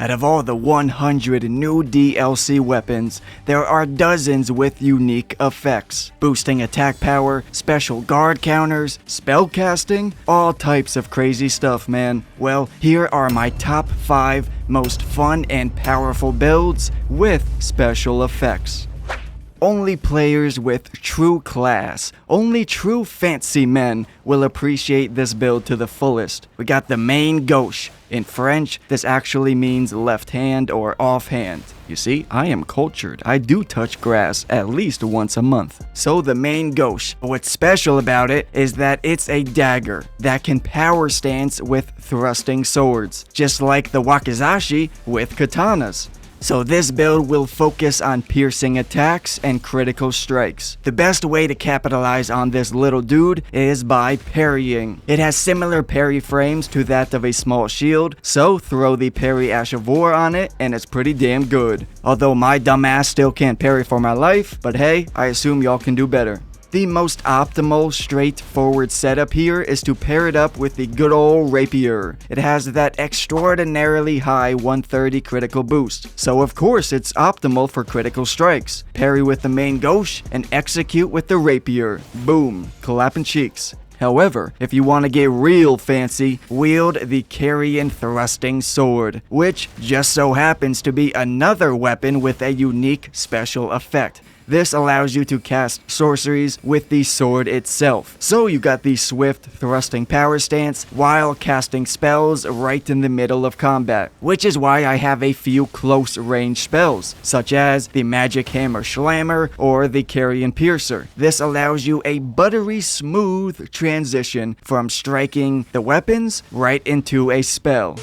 Out of all the 100 new DLC weapons, there are dozens with unique effects, boosting attack power, special guard counters, spell casting, all types of crazy stuff, man. Well, here are my top 5 most fun and powerful builds with special effects. Only players with true class, only true fancy men will appreciate this build to the fullest. We got the main gauche. In French, this actually means left hand or offhand. You see, I am cultured. I do touch grass at least once a month. So the main gauche, what's special about it is that it's a dagger that can power stance with thrusting swords, just like the wakizashi with katanas. So this build will focus on piercing attacks and critical strikes. The best way to capitalize on this little dude is by parrying. It has similar parry frames to that of a small shield, so throw the parry Ash of War on it and it's pretty damn good. Although my dumbass still can't parry for my life, but hey, I assume y'all can do better. The most optimal, straightforward setup here is to pair it up with the good old rapier. It has that extraordinarily high 130 critical boost, so of course it's optimal for critical strikes. Parry with the main gauche and execute with the rapier. Boom, clapping cheeks. However, if you want to get real fancy, wield the carrion thrusting sword, which just so happens to be another weapon with a unique special effect. This allows you to cast sorceries with the sword itself. So you got the swift thrusting power stance while casting spells right in the middle of combat. Which is why I have a few close range spells, such as the Magic Hammer Slammer or the Carrion Piercer. This allows you a buttery smooth transition from striking the weapons right into a spell.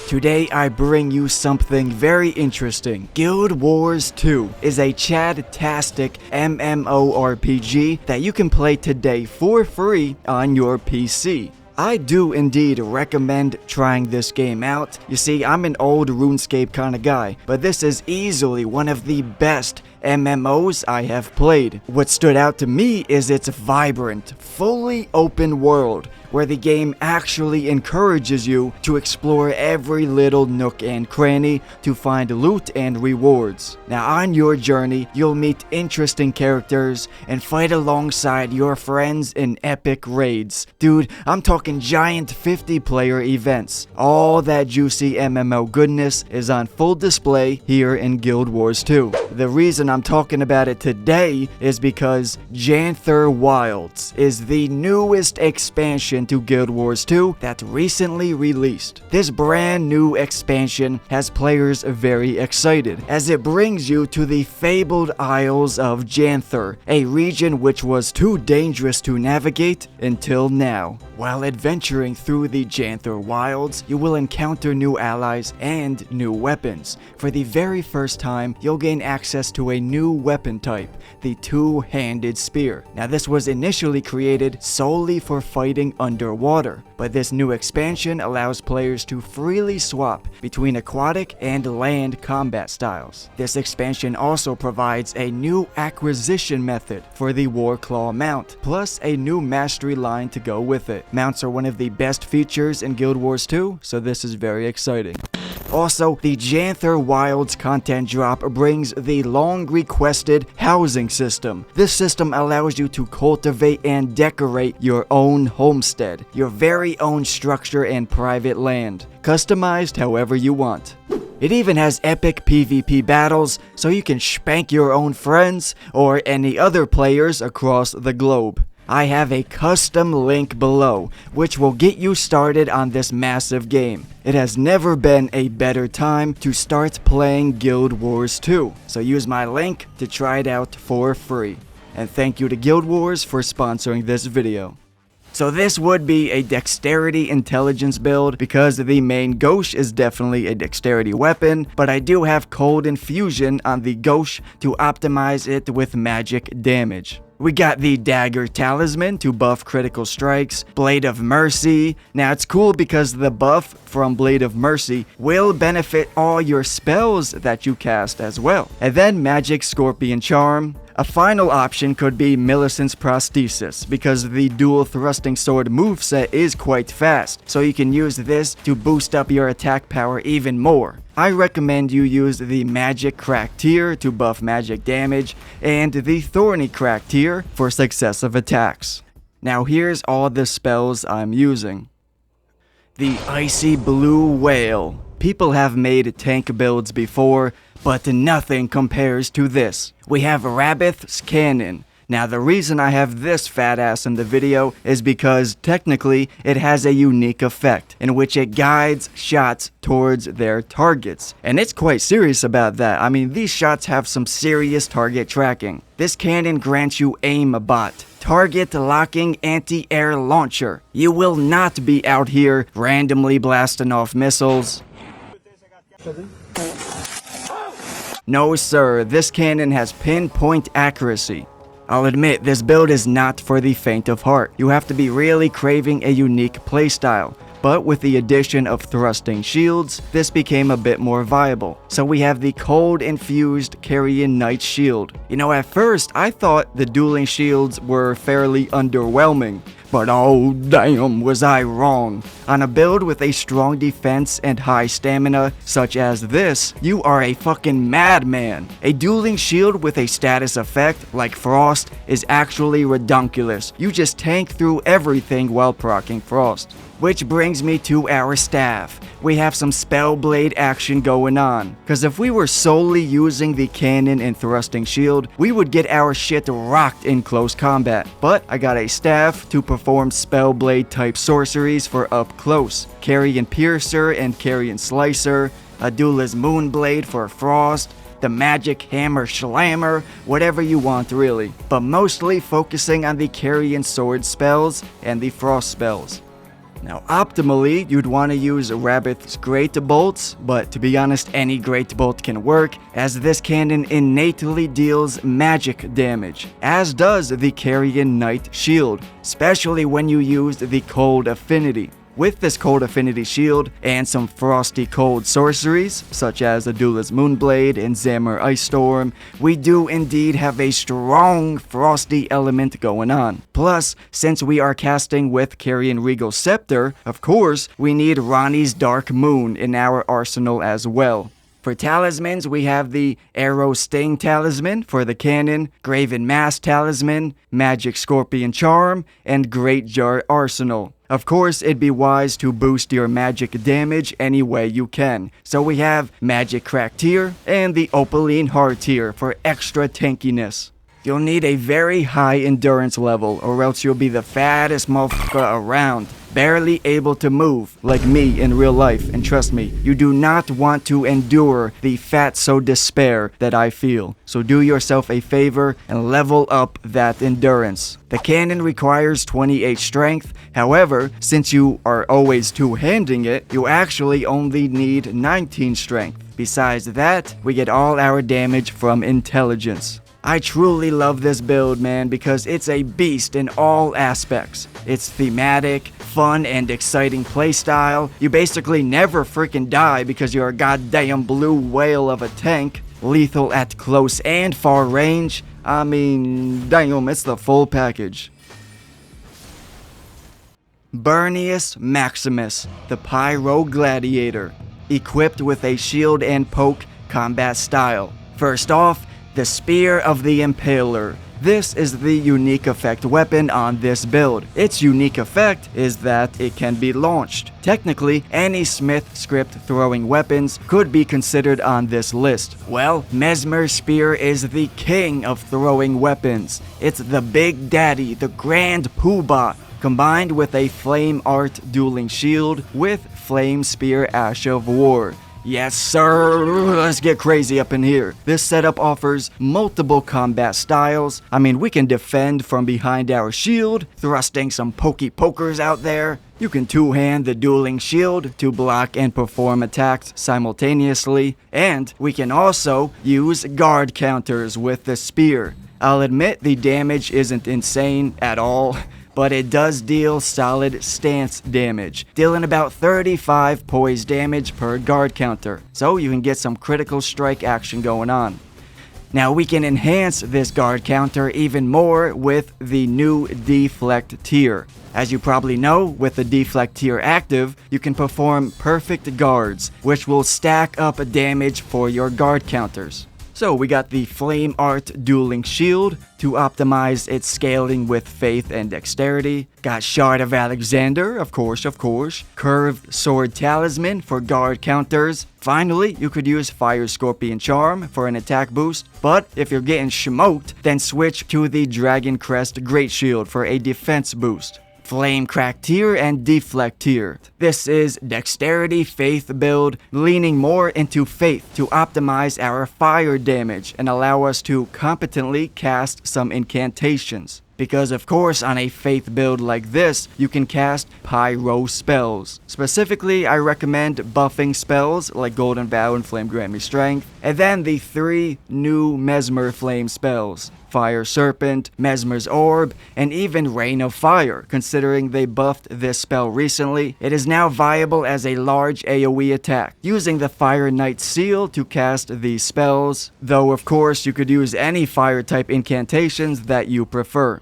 Today I bring you something very interesting. Guild Wars 2 is a Chad-tastic MMORPG that you can play today for free on your PC. I do indeed recommend trying this game out. You see, I'm an old RuneScape kind of guy, but this is easily one of the best MMOs I have played. What stood out to me is its vibrant, fully open world, where the game actually encourages you to explore every little nook and cranny to find loot and rewards. Now on your journey, you'll meet interesting characters and fight alongside your friends in epic raids. Dude, I'm talking giant 50-player events. All that juicy MMO goodness is on full display here in Guild Wars 2. The reason I'm talking about it today is because Janther Wilds is the newest expansion to Guild Wars 2 that recently released. This brand new expansion has players very excited, as it brings you to the fabled Isles of Janther, a region which was too dangerous to navigate until now. While adventuring through the Janther Wilds, you will encounter new allies and new weapons. For the very first time, you'll gain access to a new weapon type, the two-handed spear. Now this was initially created solely for fighting underwater, but this new expansion allows players to freely swap between aquatic and land combat styles. This expansion also provides a new acquisition method for the Warclaw mount, plus a new mastery line to go with it. Mounts are one of the best features in Guild Wars 2, so this is very exciting. Also, the Janther Wilds content drop brings the long-requested housing system. This system allows you to cultivate and decorate your own homestead, your very own structure and private land, customized however you want. It even has epic PvP battles, so you can spank your own friends or any other players across the globe. I have a custom link below, which will get you started on this massive game. It has never been a better time to start playing Guild Wars 2, so use my link to try it out for free. And thank you to Guild Wars for sponsoring this video. So this would be a dexterity intelligence build because the main gauche is definitely a dexterity weapon, but I do have cold infusion on the gauche to optimize it with magic damage. We got the Dagger Talisman to buff critical strikes, Blade of Mercy. Now it's cool because the buff from Blade of Mercy will benefit all your spells that you cast as well. And then Magic Scorpion Charm, A final option could be Millicent's Prosthesis, because the dual thrusting sword moveset is quite fast, so you can use this to boost up your attack power even more. I recommend you use the Magic Crack tier to buff magic damage, and the Thorny Crack tier for successive attacks. Now here's all the spells I'm using. The Icy Blue Whale. People have made tank builds before, but nothing compares to this. We have Rabith's Cannon. Now the reason I have this fat ass in the video is because technically it has a unique effect in which it guides shots towards their targets. And it's quite serious about that. I mean, these shots have some serious target tracking. This cannon grants you aimbot, target locking anti-air launcher. You will not be out here randomly blasting off missiles. No sir, this cannon has pinpoint accuracy. I'll admit, this build is not for the faint of heart. You have to be really craving a unique playstyle. But with the addition of thrusting shields, this became a bit more viable. So we have the cold infused Carrion Knight shield. You know, at first I thought the dueling shields were fairly underwhelming. But oh damn, was I wrong. On a build with a strong defense and high stamina, such as this, you are a fucking madman. A dueling shield with a status effect, like Frost, is actually redunculous. You just tank through everything while proccing Frost. Which brings me to our staff. We have some Spellblade action going on. Cause if we were solely using the cannon and thrusting shield, we would get our shit rocked in close combat. But I got a staff to perform Spellblade type sorceries for up close. Carrion Piercer and Carrion Slicer, a Duelist Moonblade for Frost, the Magic Hammer Schlammer, whatever you want really. But mostly focusing on the Carrion Sword spells and the Frost spells. Now, optimally, you'd want to use Rabith's Great Bolts, but to be honest, any Great Bolt can work, as this cannon innately deals magic damage, as does the Carrion Knight shield, especially when you use the Cold Affinity. With this Cold Affinity shield and some frosty cold sorceries, such as the Duelist Moonblade and Zammer Ice Storm, we do indeed have a strong frosty element going on. Plus, since we are casting with Carrion Regal Scepter, of course, we need Ronnie's Dark Moon in our arsenal as well. For talismans, we have the Arrow Sting Talisman for the cannon, Graven Mask Talisman, Magic Scorpion Charm, and Great Jar Arsenal. Of course, it'd be wise to boost your magic damage any way you can. So we have Magic Crack tier and the Opaline Heart tier for extra tankiness. You'll need a very high endurance level or else you'll be the fattest motherfucker around, barely able to move, like me in real life. And trust me, you do not want to endure the fatso despair that I feel. So do yourself a favor and level up that endurance. The cannon requires 28 strength, however, since you are always two-handing it, you actually only need 19 strength. Besides that, we get all our damage from intelligence. I truly love this build, man, because it's a beast in all aspects. It's thematic, fun, and exciting playstyle. You basically never freaking die because you're a goddamn blue whale of a tank. Lethal at close and far range. I mean, damn, it's the full package. Burnius Maximus, the Pyro Gladiator, equipped with a shield and poke combat style. First off, the Spear of the Impaler. This is the unique effect weapon on this build. Its unique effect is that it can be launched. Technically, any Smith script throwing weapons could be considered on this list. Well, Mesmer's Spear is the king of throwing weapons. It's the big daddy, the grand poobah, combined with a Flame Art dueling shield with Flame Spear Ash of War. Yes sir, let's get crazy up in here. This setup offers multiple combat styles. I mean, we can defend from behind our shield, thrusting some pokey pokers out there. You can two-hand the dueling shield to block and perform attacks simultaneously. And we can also use guard counters with the spear. I'll admit the damage isn't insane at all, but it does deal solid stance damage, dealing about 35 poise damage per guard counter, so you can get some critical strike action going on. Now we can enhance this guard counter even more with the new deflect tier. As you probably know, with the deflect tier active, you can perform perfect guards, which will stack up damage for your guard counters. So we got the Flame Art Dueling Shield to optimize its scaling with Faith and Dexterity. Got Shard of Alexander, of course. Curved Sword Talisman for guard counters. Finally, you could use Fire Scorpion Charm for an attack boost. But if you're getting smoked, then switch to the Dragon Crest Great Shield for a defense boost. Flame Crack tier and Deflect tier. This is Dexterity Faith build, leaning more into Faith to optimize our fire damage and allow us to competently cast some incantations. Because of course on a Faith build like this, you can cast Pyro spells. Specifically, I recommend buffing spells like Golden Vow and Flame Grant Me Strength, and then the 3 new Mesmer Flame spells. Fire Serpent, Mesmer's Orb, and even Rain of Fire. Considering they buffed this spell recently, it is now viable as a large AoE attack, using the Fire Knight Seal to cast these spells, though of course you could use any fire type incantations that you prefer.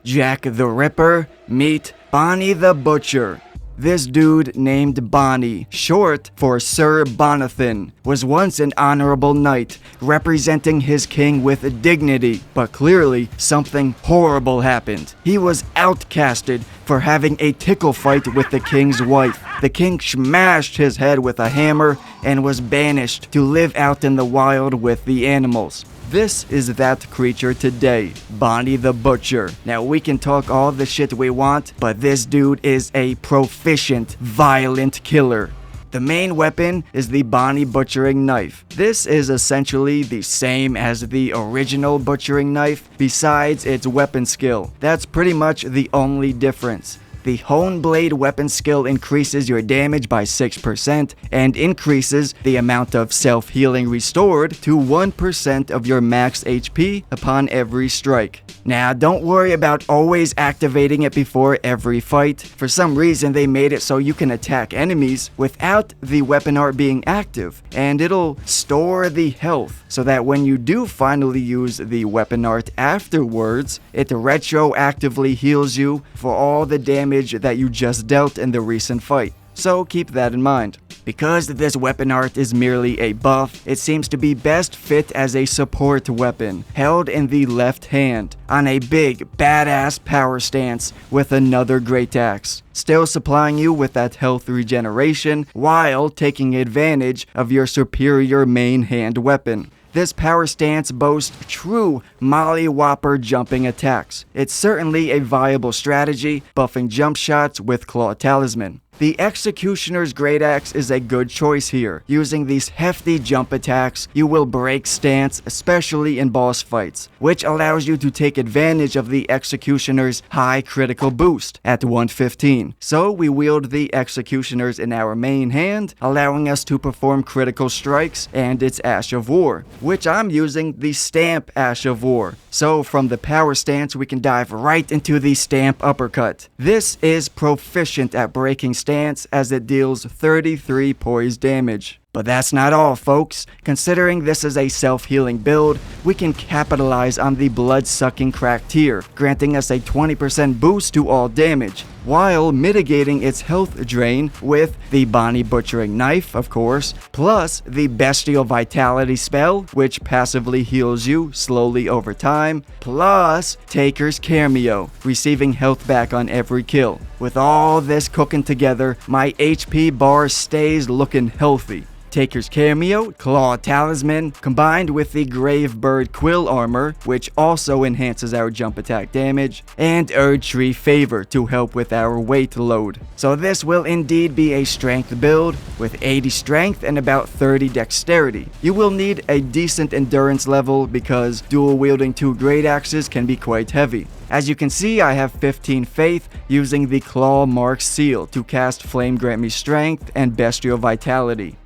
Jack the Ripper, meet Bonny the Butcher. This dude named Bonny, short for Sir Bonathan, was once an honorable knight, representing his king with dignity, but clearly something horrible happened. He was outcasted for having a tickle fight with the king's wife. The king smashed his head with a hammer and was banished to live out in the wild with the animals. This is that creature today, Bonny the Butcher. Now we can talk all the shit we want, but this dude is a proficient, violent killer. The main weapon is the Bonny Butchering Knife. This is essentially the same as the original Butchering Knife, besides its weapon skill. That's pretty much the only difference. The Hone Blade weapon skill increases your damage by 6% and increases the amount of self-healing restored to 1% of your max HP upon every strike. Now, don't worry about always activating it before every fight. For some reason, they made it so you can attack enemies without the weapon art being active, and it'll store the health so that when you do finally use the weapon art afterwards, it retroactively heals you for all the damage that you just dealt in the recent fight. So keep that in mind. Because this weapon art is merely a buff, it seems to be best fit as a support weapon, held in the left hand, on a big, badass power stance with another great axe, still supplying you with that health regeneration while taking advantage of your superior main hand weapon. This power stance boasts true mollywhopper jumping attacks. It's certainly a viable strategy, buffing jump shots with Claw Talisman. The Executioner's Great Axe is a good choice here. Using these hefty jump attacks, you will break stance, especially in boss fights, which allows you to take advantage of the Executioner's high critical boost at 115. So we wield the Executioners in our main hand, allowing us to perform critical strikes and its Ash of War, which I'm using the Stamp Ash of War. So from the power stance, we can dive right into the Stamp Uppercut. This is proficient at breaking stance as it deals 33 poise damage. But that's not all, folks. Considering this is a self-healing build, we can capitalize on the blood-sucking crack tier, granting us a 20% boost to all damage, while mitigating its health drain with the Bonny Butchering Knife, of course, plus the Bestial Vitality spell, which passively heals you slowly over time, plus Taker's Cameo, receiving health back on every kill. With all this cooking together, my HP bar stays looking healthy. Taker's Cameo, Claw Talisman, combined with the Gravebird Quill Armor, which also enhances our jump attack damage, and Erdtree Favor to help with our weight load. So this will indeed be a strength build, with 80 strength and about 30 dexterity. You will need a decent endurance level because dual wielding 2 great axes can be quite heavy. As you can see, I have 15 faith using the Claw Mark Seal to cast Flame Grant Me Strength and Bestial Vitality.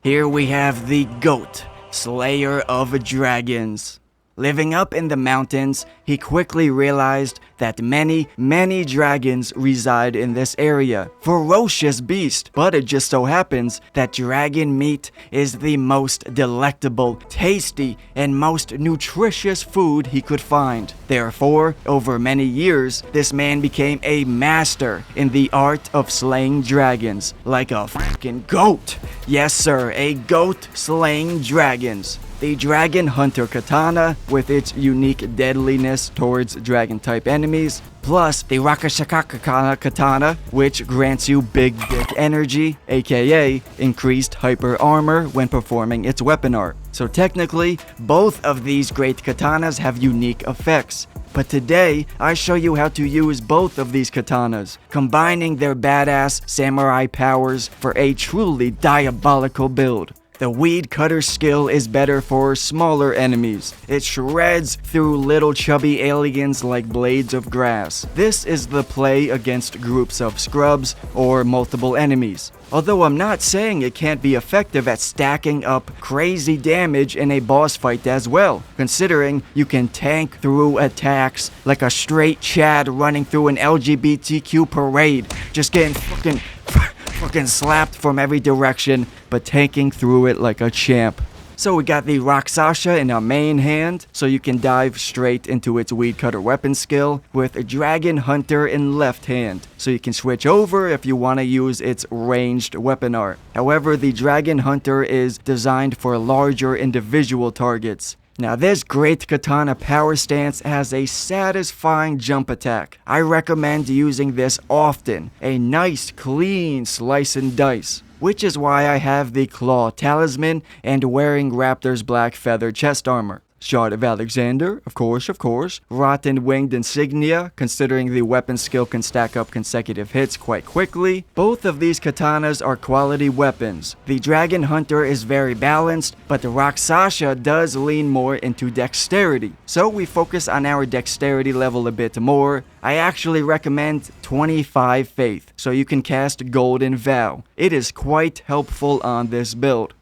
Here we have the GOAT, Slayer of Dragons. Living up in the mountains, he quickly realized that many dragons reside in this area. Ferocious beast, but it just so happens that dragon meat is the most delectable, tasty, and most nutritious food he could find. Therefore, over many years, this man became a master in the art of slaying dragons, like a fucking goat. Yes sir, a goat slaying dragons. The Dragon Hunter Katana, with its unique deadliness towards dragon-type enemies, plus the Rakashakakakana Katana, which grants you big dick energy, aka increased hyper armor when performing its weapon art. So technically, both of these great katanas have unique effects. But today, I show you how to use both of these katanas, combining their badass samurai powers for a truly diabolical build. The Weed Cutter skill is better for smaller enemies. It shreds through little chubby aliens like blades of grass. This is the play against groups of scrubs or multiple enemies. Although I'm not saying it can't be effective at stacking up crazy damage in a boss fight as well, considering you can tank through attacks like a straight Chad running through an LGBTQ parade, just getting fucking slapped from every direction, but tanking through it like a champ. So we got the Rakshasa in our main hand, so you can dive straight into its Weed Cutter weapon skill, with a Dragon Hunter in left hand, so you can switch over if you want to use its ranged weapon art. However, the Dragon Hunter is designed for larger individual targets. Now this great katana power stance has a satisfying jump attack. I recommend using this often, a nice clean slice and dice. Which is why I have the Claw Talisman and wearing Raptor's black feather chest armor. Shard of Alexander, of course. Rotten Winged Insignia, considering the weapon skill can stack up consecutive hits quite quickly. Both of these katanas are quality weapons. The Dragon Hunter is very balanced, but the Rakshasa does lean more into dexterity. So we focus on our dexterity level a bit more. I actually recommend 25 Faith, so you can cast Golden Vow. It is quite helpful on this build.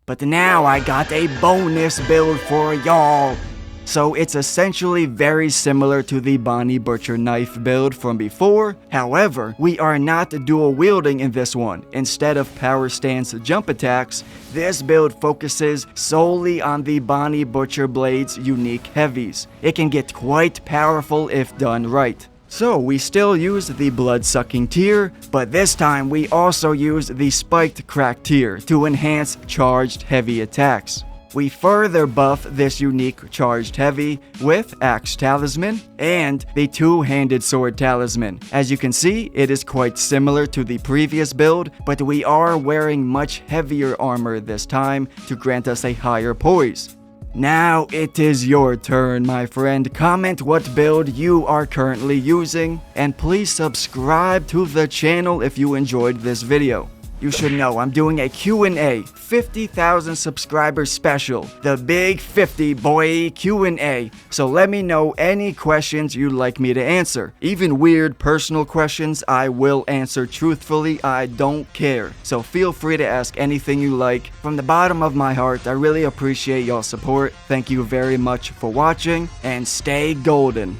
But now I got a bonus build for y'all. So it's essentially very similar to the Bonny Butcher Knife build from before. However, we are not dual wielding in this one. Instead of power stance jump attacks, this build focuses solely on the Bonny Butcher Blade's unique heavies. It can get quite powerful if done right. So we still use the blood-sucking tier, but this time we also use the spiked crack tier to enhance charged heavy attacks. We further buff this unique charged heavy with Axe Talisman and the two-handed sword talisman. As you can see, it is quite similar to the previous build, but we are wearing much heavier armor this time to grant us a higher poise. Now it is your turn, my friend. Comment what build you are currently using, and please subscribe to the channel if you enjoyed this video. You should know I'm doing a Q&A, 50,000 subscribers special, the big 50 boy Q&A. So let me know any questions you'd like me to answer. Even weird personal questions I will answer truthfully, I don't care. So feel free to ask anything you like. From the bottom of my heart, I really appreciate y'all support. Thank you very much for watching, and stay golden.